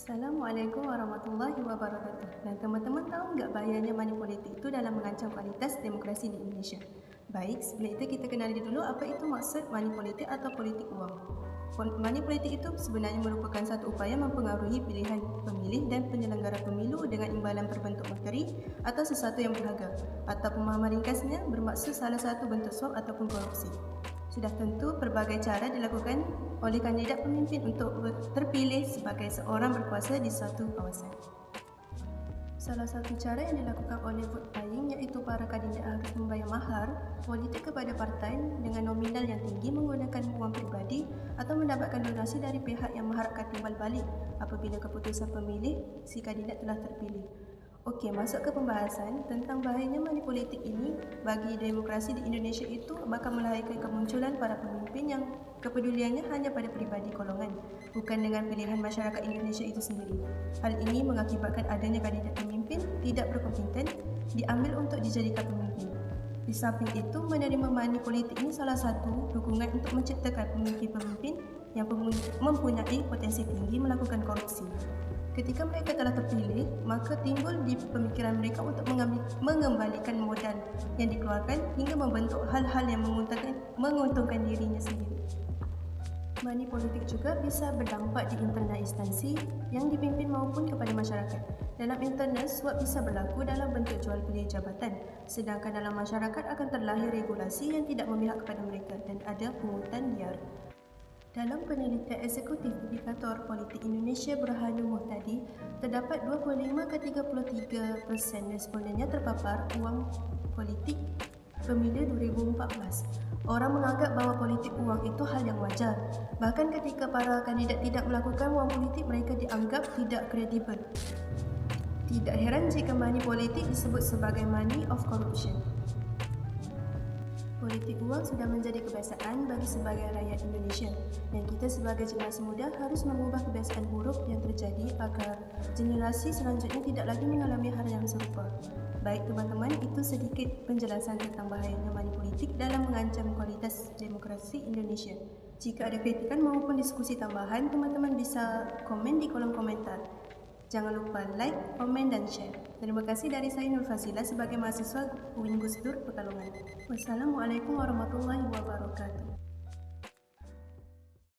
Assalamualaikum warahmatullahi wabarakatuh. Dan teman-teman tahu nggak bahayanya money politik itu dalam mengancam kualitas demokrasi di Indonesia? Baik, sebelum itu kita kenali dulu apa itu maksud money politik atau politik uang. Money politik itu sebenarnya merupakan satu upaya mempengaruhi pilihan pemilih dan penyelenggara pemilu dengan imbalan berbentuk materi atau sesuatu yang berharga. Atau pemahaman ringkasnya bermaksud salah satu bentuk suap ataupun korupsi. Sudah tentu pelbagai cara dilakukan oleh kandidat pemimpin untuk terpilih sebagai seorang berkuasa di suatu kawasan. Salah satu cara yang dilakukan oleh vote buying iaitu para kandidat harus membayar mahar politik kepada partai dengan nominal yang tinggi menggunakan wang pribadi atau mendapatkan donasi dari pihak yang mengharapkan timbal balik apabila keputusan pemilih si kandidat telah terpilih. Okey, masuk ke pembahasan tentang bahayanya money politik ini bagi demokrasi di Indonesia itu bakal melahirkan kemunculan para pemimpin yang kepeduliannya hanya pada pribadi golongan, bukan dengan pilihan masyarakat Indonesia itu sendiri. Hal ini mengakibatkan adanya kandidat pemimpin tidak berkompeten diambil untuk dijadikan pemimpin. Di samping itu, menerima money politik ini salah satu dukungan untuk menciptakan pemimpin-pemimpin yang mempunyai potensi tinggi melakukan korupsi. Ketika mereka telah terpilih, maka timbul di pemikiran mereka untuk mengembalikan modal yang dikeluarkan hingga membentuk hal-hal yang menguntungkan dirinya sendiri. Money politik juga bisa berdampak di internal instansi yang dipimpin maupun kepada masyarakat. Dalam internal, suap bisa berlaku dalam bentuk jual beli jabatan, sedangkan dalam masyarakat akan terlahir regulasi yang tidak memihak kepada mereka dan ada pungutan liar. Dalam penelitian eksekutif indikator politik Indonesia Burhanul Muhtadi, terdapat 25 ke 33% respondennya terpapar wang politik pemilu 2014. Orang menganggap bahawa politik uang itu hal yang wajar. Bahkan ketika para kandidat tidak melakukan wang politik, mereka dianggap tidak kredibel. Tidak heran jika money politik disebut sebagai money of corruption. Politik uang sudah menjadi kebiasaan bagi sebagian rakyat Indonesia dan kita sebagai generasi muda harus mengubah kebiasaan buruk yang terjadi agar generasi selanjutnya tidak lagi mengalami hal yang serupa. Baik teman-teman, itu sedikit penjelasan tentang bahayanya money politik dalam mengancam kualitas demokrasi Indonesia. Jika ada kritikan maupun diskusi tambahan, teman-teman bisa komen di kolom komentar. Jangan lupa like, komen dan share. Terima kasih dari saya Nur Fazila sebagai mahasiswa UIN Gus Dur Pekalongan. Wassalamualaikum warahmatullahi wabarakatuh.